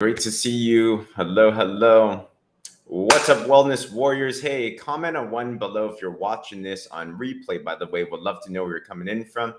Great to see you. Hello, hello. What's up, Wellness Warriors? Hey, comment on one below if you're watching this on replay, by the way. Would love to know where you're coming in from.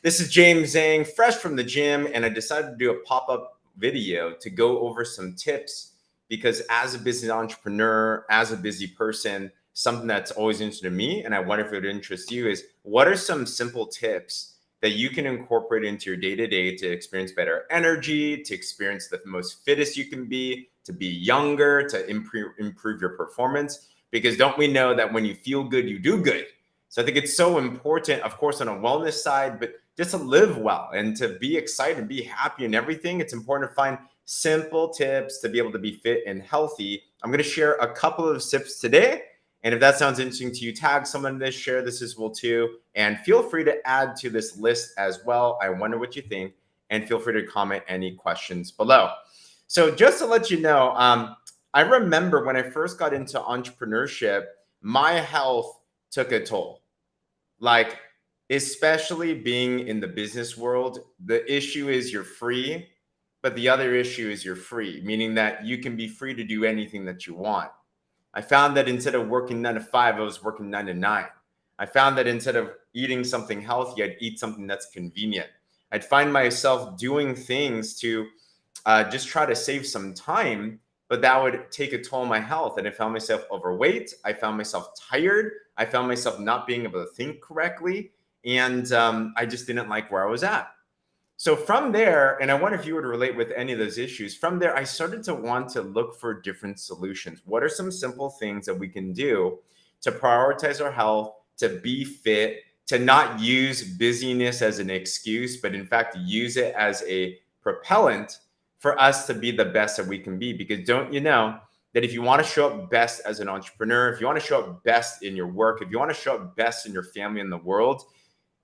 This is James Zhang, fresh from the gym, and I decided to do a pop-up video to go over some tips because as a business entrepreneur, as a busy person, something that's always interested me, and I wonder if it would interest you, is what are some simple tips that you can incorporate into your day-to-day to experience better energy, to experience the most fittest you can be, to be younger, to improve your performance? Because don't we know that when you feel good, you do good? So I think it's so important, of course, on a wellness side, but just to live well and to be excited and be happy and everything. It's important to find simple tips to be able to be fit and healthy. I'm going to share a couple of tips today. And if that sounds interesting to you, tag someone in this, share this as well too. And feel free to add to this list as well. I wonder what you think. And feel free to comment any questions below. So just to let you know, I remember when I first got into entrepreneurship, my health took a toll. Like, especially being in the business world, the issue is you're free, but the other issue is you're free, meaning that you can be free to do anything that you want. I found that instead of working 9 to 5, I was working 9 to 9. I found that instead of eating something healthy, I'd eat something that's convenient. I'd find myself doing things to just try to save some time, but that would take a toll on my health. And I found myself overweight. I found myself tired. I found myself not being able to think correctly. And I just didn't like where I was at. So from there, and I wonder if you were to relate with any of those issues, from there, I started to want to look for different solutions. What are some simple things that we can do to prioritize our health, to be fit, to not use busyness as an excuse, but in fact, use it as a propellant for us to be the best that we can be? Because don't you know that if you want to show up best as an entrepreneur, if you want to show up best in your work, if you want to show up best in your family and the world,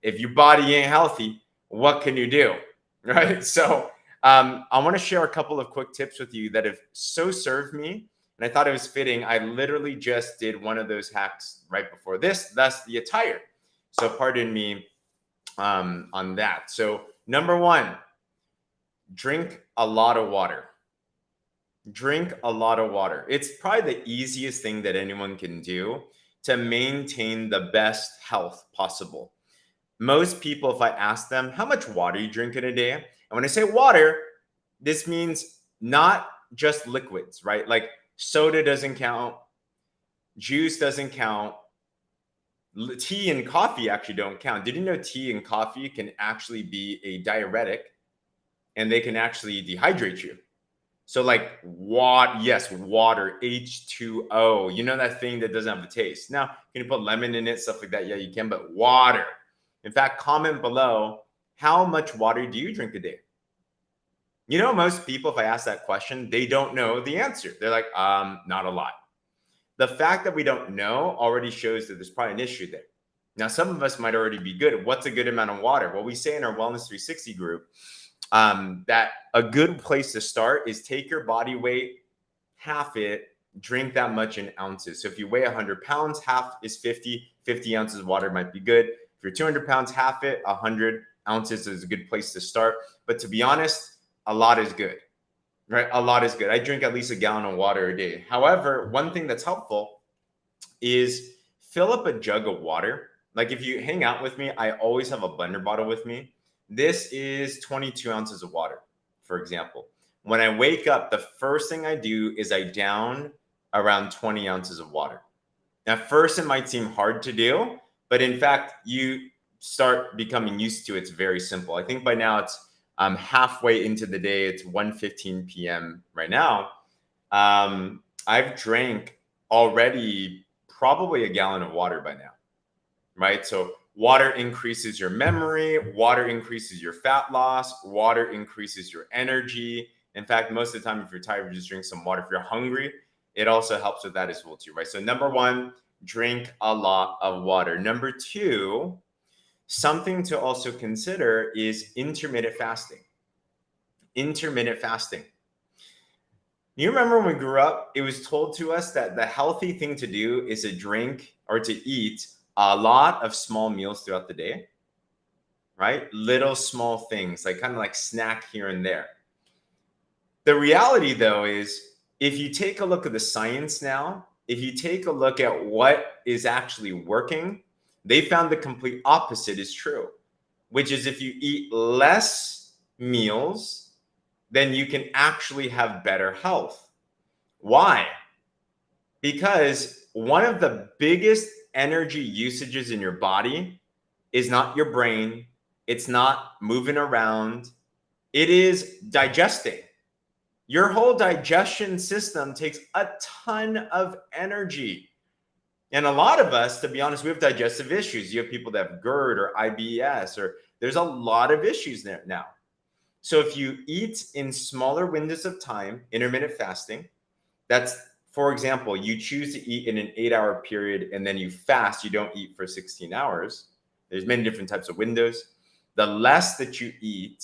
if your body ain't healthy, what can you do? Right. So I want to share a couple of quick tips with you that have so served me. And I thought it was fitting. I literally just did one of those hacks right before this. That's the attire. So pardon me on that. So number one, drink a lot of water. Drink a lot of water. It's probably the easiest thing that anyone can do to maintain the best health possible. Most people, if I ask them, how much water you drink in a day? And when I say water, this means not just liquids, right? Like soda doesn't count, juice doesn't count, tea and coffee actually don't count. Did you know tea and coffee can actually be a diuretic and they can actually dehydrate you? So like water, yes, water, H2O, you know that thing that doesn't have a taste. Now, can you put lemon in it, stuff like that? Yeah, you can, but water. In fact, comment below, how much water do you drink a day? You know, most people, if I ask that question, they don't know the answer. They're like, not a lot. The fact that we don't know already shows that there's probably an issue there. Now, some of us might already be good. What's a good amount of water? Well, we say in our Wellness 360 group that a good place to start is take your body weight, half it, drink that much in ounces. So if you weigh 100 pounds, half is 50 ounces of water might be good. If you're 200 pounds, half it, 100 ounces is a good place to start. But to be honest, a lot is good, right? A lot is good. I drink at least a gallon of water a day. However, one thing that's helpful is fill up a jug of water. Like if you hang out with me, I always have a blender bottle with me. This is 22 ounces of water, for example. When I wake up, the first thing I do is I down around 20 ounces of water. At first, it might seem hard to do, but in fact, you start becoming used to it. It's very simple. I think by now it's halfway into the day. It's 1:15 p.m. right now. I've drank already probably a gallon of water by now, right? So water increases your memory, water increases your fat loss, water increases your energy. In fact, most of the time, if you're tired, you just drink some water. If you're hungry, it also helps with that as well too, right? So number one, drink a lot of water. Number two, something to also consider is intermittent fasting. Intermittent fasting. You remember when we grew up, it was told to us that the healthy thing to do is to drink or to eat a lot of small meals throughout the day, right? Little small things, like kind of like snack here and there. The reality, though, is if you take a look at the science now, if you take a look at what is actually working, they found the complete opposite is true, which is if you eat less meals, then you can actually have better health. Why? Because one of the biggest energy usages in your body is not your brain, it's not moving around, it is digesting. Your whole digestion system takes a ton of energy. And a lot of us, to be honest, we have digestive issues. You have people that have GERD or IBS, or there's a lot of issues there now. So if you eat in smaller windows of time, intermittent fasting, that's, for example, you choose to eat in an 8-hour period and then you fast, you don't eat for 16 hours. There's many different types of windows. The less that you eat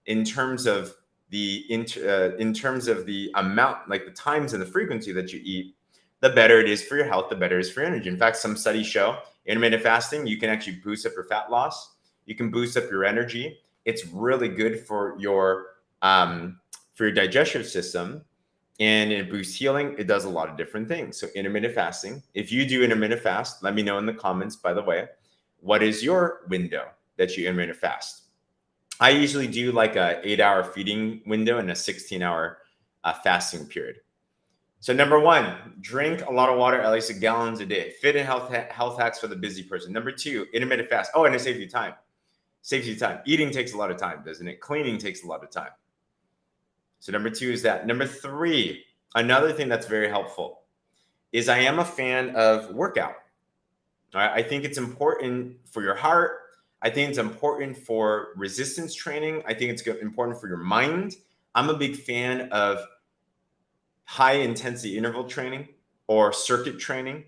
in terms of the amount, like the times and the frequency that you eat, the better it is for your health, the better it is for your energy. In fact, some studies show intermittent fasting, you can actually boost up your fat loss. You can boost up your energy. It's really good for your digestive system, and it boosts healing. It does a lot of different things. So intermittent fasting, if you do intermittent fast, let me know in the comments, by the way, what is your window that you intermittent fast? I usually do like a 8-hour feeding window and a 16-hour fasting period. So number one, drink a lot of water, at least gallons a day. Fit and health hacks for the busy person. Number two, intermittent fast. Oh, and it saves you time. Saves you time. Eating takes a lot of time, doesn't it? Cleaning takes a lot of time. So number two is that. Number three, another thing that's very helpful is I am a fan of workout. All right? I think it's important for your heart. I think it's important for resistance training. I think it's important for your mind. I'm a big fan of high intensity interval training or circuit training,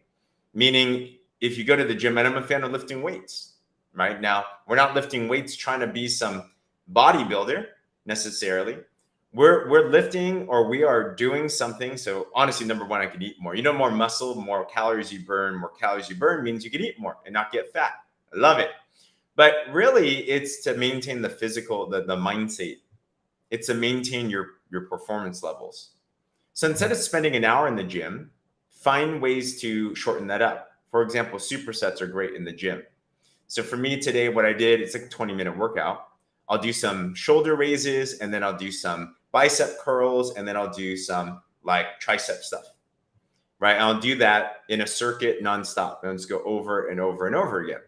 meaning if you go to the gym, and I'm a fan of lifting weights, right? Now, we're not lifting weights trying to be some bodybuilder necessarily. We're lifting, or we are doing something. So honestly, number one, I could eat more. You know, more muscle, more calories you burn means you could eat more and not get fat. I love it. But really, it's to maintain the physical, the mindset. It's to maintain your performance levels. So instead of spending an hour in the gym, find ways to shorten that up. For example, supersets are great in the gym. So for me today, what I did, it's like a 20-minute workout. I'll do some shoulder raises, and then I'll do some bicep curls, and then I'll do some like tricep stuff, right? I'll do that in a circuit nonstop. And just go over and over and over again.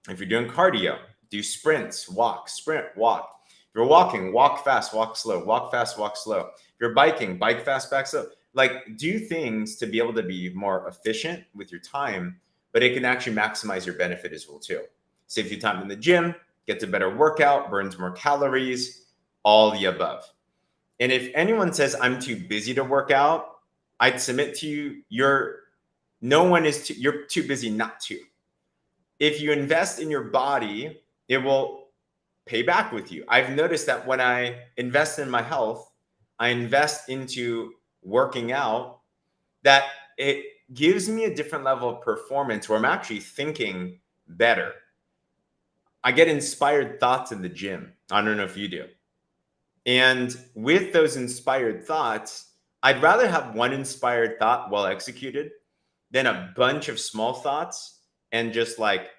If you're doing cardio, do sprints, walk, sprint, walk. If you're walking, walk fast, walk slow, walk fast, walk slow. If you're biking, bike fast, back slow. Like, do things to be able to be more efficient with your time, but it can actually maximize your benefit as well too. Save you time in the gym, gets a better workout, burns more calories, all the above. And if anyone says I'm too busy to work out, I'd submit to you, you're too busy not to. If you invest in your body, it will pay back with you. I've noticed that when I invest in my health, I invest into working out, that it gives me a different level of performance where I'm actually thinking better. I get inspired thoughts in the gym. I don't know if you do. And with those inspired thoughts, I'd rather have one inspired thought well executed than a bunch of small thoughts and just like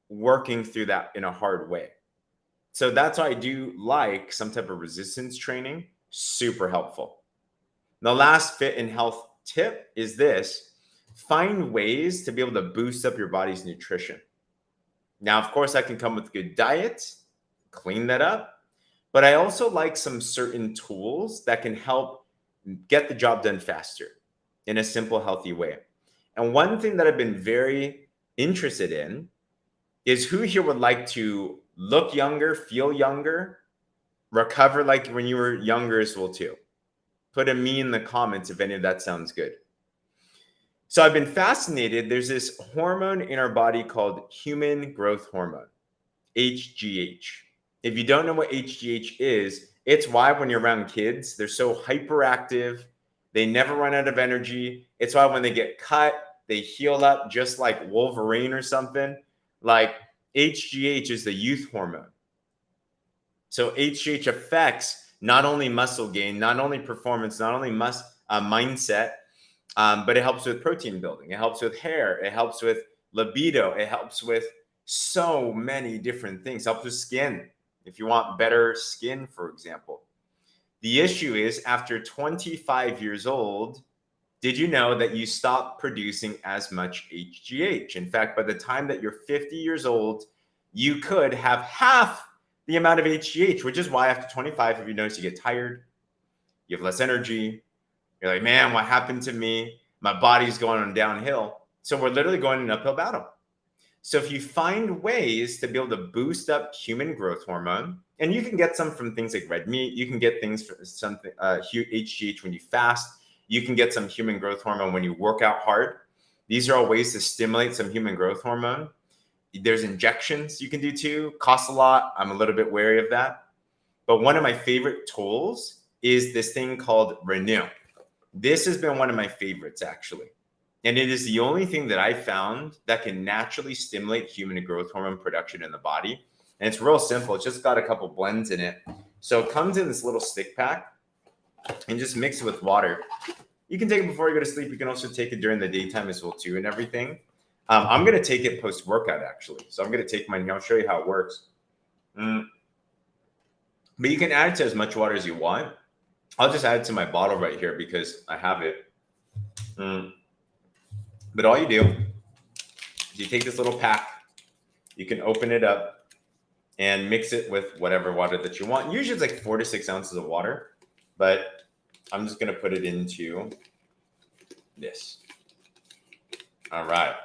working through that in a hard way. So that's why I do like some type of resistance training. Super helpful. The last fit and health tip is this: find ways to be able to boost up your body's nutrition. Now, of course, that can come with good diet, clean that up, but I also like some certain tools that can help get the job done faster in a simple, healthy way. And one thing that I've been very interested in is who here would like to look younger, feel younger, recover like when you were younger as well too. Put a me in the comments if any of that sounds good. So I've been fascinated. There's this hormone in our body called human growth hormone, HGH. If you don't know what HGH is, it's why when you're around kids, they're so hyperactive. They never run out of energy. It's why when they get cut, they heal up just like Wolverine or something. Like HGH is the youth hormone. So HGH affects not only muscle gain, not only performance, not only mindset, but it helps with protein building. It helps with hair. It helps with libido. It helps with so many different things. It helps with skin. If you want better skin, for example. The issue is after 25 years old, did you know that you stop producing as much HGH? In fact, by the time that you're 50 years old, you could have half the amount of HGH, which is why after 25, if you notice, you get tired, you have less energy. You're like, man, what happened to me? My body's going on downhill. So we're literally going an uphill battle. So if you find ways to be able to boost up human growth hormone, and you can get some from things like red meat, you can get things from something HGH when you fast, you can get some human growth hormone when you work out hard. These are all ways to stimulate some human growth hormone. There's injections you can do too. Costs a lot. I'm a little bit wary of that. But one of my favorite tools is this thing called Renew. This has been one of my favorites, actually. And it is the only thing that I found that can naturally stimulate human growth hormone production in the body. And it's real simple. It's just got a couple blends in it. So it comes in this little stick pack and just mix it with water. You can take it before you go to sleep. You can also take it during the daytime as well too and everything. I'm going to take it post-workout, actually. So I'm going to take mine here. I'll show you how it works. But you can add it to as much water as you want. I'll just add it to my bottle right here because I have it. But all you do is you take this little pack, you can open it up and mix it with whatever water that you want. Usually it's like 4 to 6 ounces of water, but I'm just going to put it into this. All right.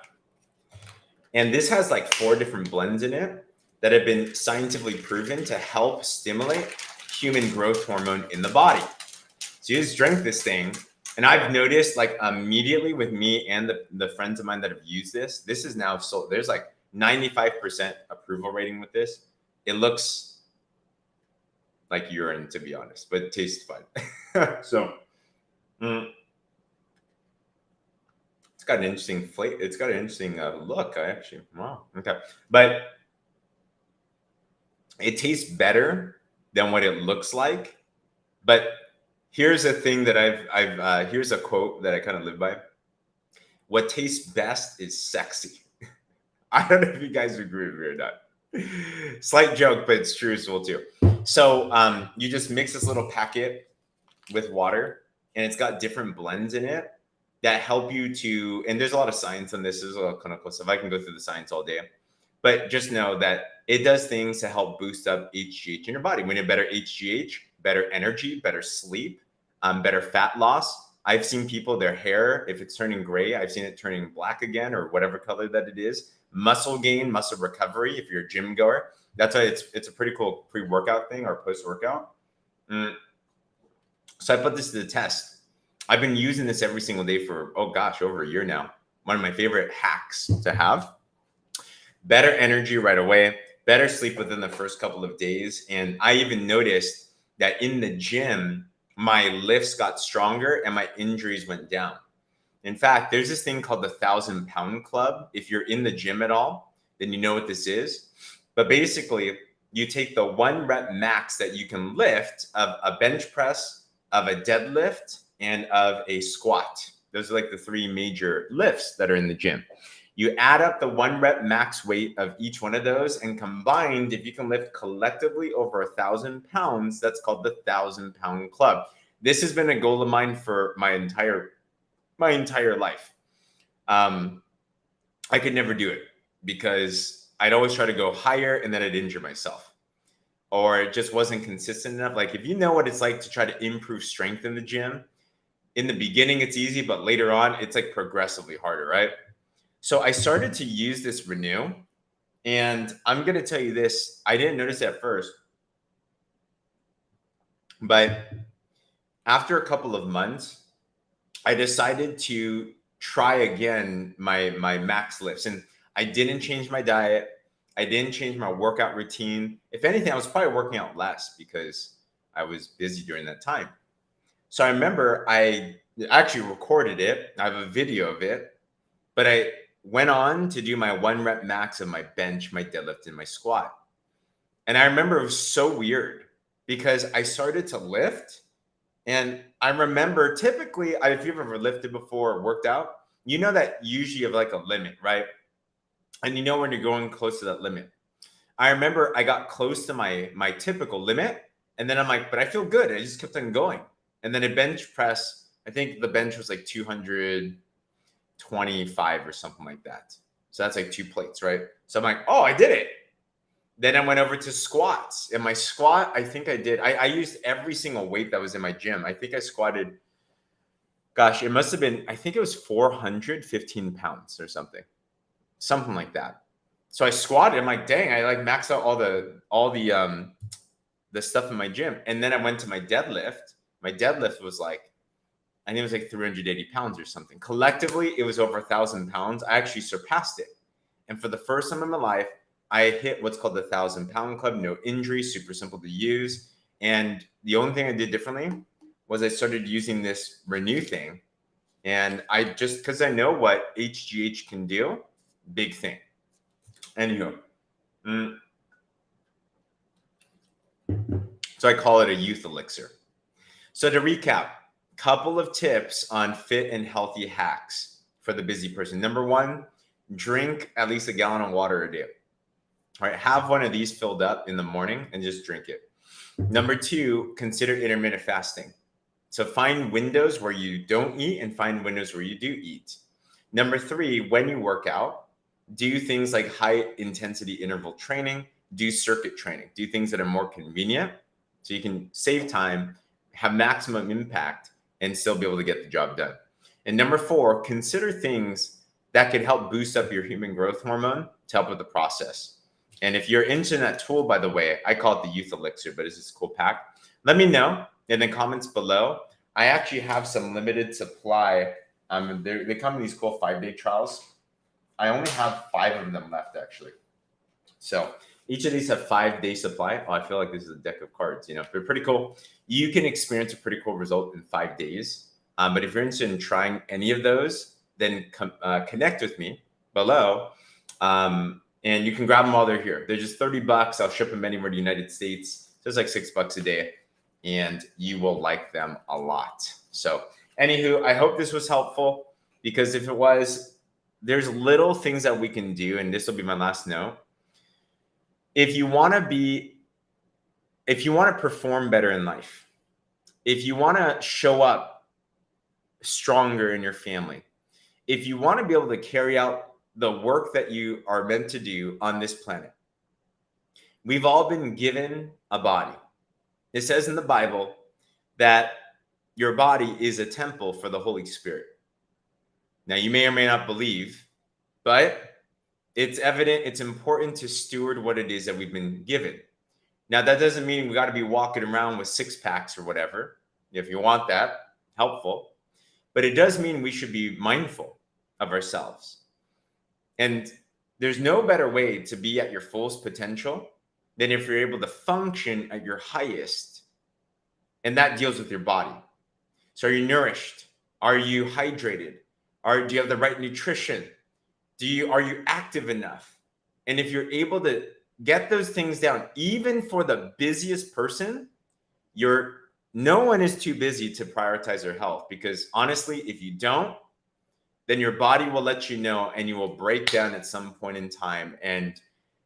And this has like 4 different blends in it that have been scientifically proven to help stimulate human growth hormone in the body. So you just drink this thing. And I've noticed like immediately with me and the friends of mine that have used this is now sold. There's like 95% approval rating with this. It looks like urine, to be honest, but it tastes fine. So it's got an interesting flavor. It's got an interesting look. Wow. Okay. But it tastes better than what it looks like. But here's a thing that here's a quote that I kind of live by. What tastes best is sexy. I don't know if you guys agree with me or not. Slight joke, but it's true as well too. So you just mix this little packet with water, and it's got different blends in it that help you to, and there's a lot of science on this. There's a lot of clinical stuff. I can go through the science all day. But just know that it does things to help boost up HGH in your body. When you have better HGH, better energy, better sleep, better fat loss. I've seen people, their hair, if it's turning gray, I've seen it turning black again or whatever color that it is. Muscle gain, muscle recovery, if you're a gym goer. That's why it's a pretty cool pre-workout thing or post-workout. So I put this to the test. I've been using this every single day for, over a year now. One of my favorite hacks to have. Better energy right away, better sleep within the first couple of days. And I even noticed that in the gym, my lifts got stronger and my injuries went down. In fact, there's this thing called the 1,000-pound club. If you're in the gym at all, then you know what this is. But basically, you take the 1 rep max that you can lift of a bench press, of a deadlift, and of a squat. Those are like the 3 major lifts that are in the gym. You add up the 1 rep max weight of each one of those, and combined, if you can lift collectively over 1,000 pounds, that's called the 1,000-pound club. This has been a goal of mine for my entire life. I could never do it because I'd always try to go higher and then I'd injure myself, or it just wasn't consistent enough. Like if you know what it's like to try to improve strength in the gym, in the beginning it's easy, but later on it's like progressively harder, right? So I started to use this Renew, and I'm going to tell you this. I didn't notice it at first, but after a couple of months, I decided to try again my max lifts. And I didn't change my diet. I didn't change my workout routine. If anything, I was probably working out less because I was busy during that time. So I remember I actually recorded it. I have a video of it, but I went on to do my 1 rep max of my bench, my deadlift, and my squat. And I remember it was so weird because I started to lift. And I remember typically, if you've ever lifted before or worked out, you know that usually you have like a limit, right? And you know when you're going close to that limit. I remember I got close to my typical limit, and then I'm like, but I feel good. I just kept on going. And then a bench press, I think the bench was like 225 or something like that. So that's like 2 plates, right? So I'm like, oh, I did it. Then I went over to squats. And my squat, I think I used every single weight that was in my gym. I think I squatted, gosh, it must have been, I think it was 415 pounds or something like that. So I squatted. I'm like, dang, I like maxed out all the stuff in my gym. And then I went to my deadlift. My deadlift was like, I think it was like 380 pounds or something. Collectively, it was over 1,000 pounds. I actually surpassed it. And for the first time in my life, I hit what's called the 1,000-pound club. No injury, super simple to use. And the only thing I did differently was I started using this Renew thing. And I just, because I know what HGH can do, big thing. Anywho, so I call it a Youth Elixir. So to recap, couple of tips on fit and healthy hacks for the busy person. Number one, drink at least a gallon of water a day. All right, have one of these filled up in the morning and just drink it. Number two, consider intermittent fasting. So find windows where you don't eat and find windows where you do eat. Number three, when you work out, do things like high intensity interval training, do circuit training, do things that are more convenient so you can save time, have maximum impact, and still be able to get the job done. And number four, consider things that could help boost up your human growth hormone to help with the process. And if you're into that tool, by the way, I call it the Youth Elixir, but it's this cool pack. Let me know in the comments below. I actually have some limited supply. They come in these cool 5-day trials. I only have 5 of them left, actually. So each of these have 5-day supply. Oh, I feel like this is a deck of cards, you know, they're pretty cool. You can experience a pretty cool result in 5 days. But if you're interested in trying any of those, then connect with me below. And you can grab them while they're here. They're just $30. I'll ship them anywhere in the United States. So it's like $6 a day, and you will like them a lot. So anywho, I hope this was helpful, because if it was, there's little things that we can do. And this will be my last note. If you want to perform better in life, if you want to show up stronger in your family, if you want to be able to carry out the work that you are meant to do on this planet, we've all been given a body. It says in the Bible that your body is a temple for the Holy Spirit. Now, you may or may not believe, but it's evident, it's important to steward what it is that we've been given. Now, that doesn't mean we got to be walking around with 6-packs or whatever. If you want that, helpful. But it does mean we should be mindful of ourselves. And there's no better way to be at your fullest potential than if you're able to function at your highest. And that deals with your body. So are you nourished? Are you hydrated? Do you have the right nutrition? Are you active enough? And if you're able to get those things down, even for the busiest person, no one is too busy to prioritize their health, because honestly, if you don't, then your body will let you know, and you will break down at some point in time. And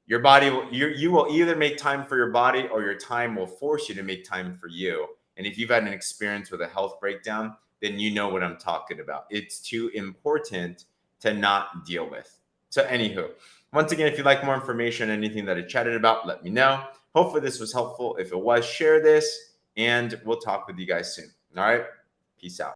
your body you will either make time for your body, or your time will force you to make time for you. And if you've had an experience with a health breakdown, then you know what I'm talking about. It's too important to not deal with. So anywho, once again, if you'd like more information, anything that I chatted about, let me know. Hopefully this was helpful. If it was, share this, and we'll talk with you guys soon. All right. Peace out.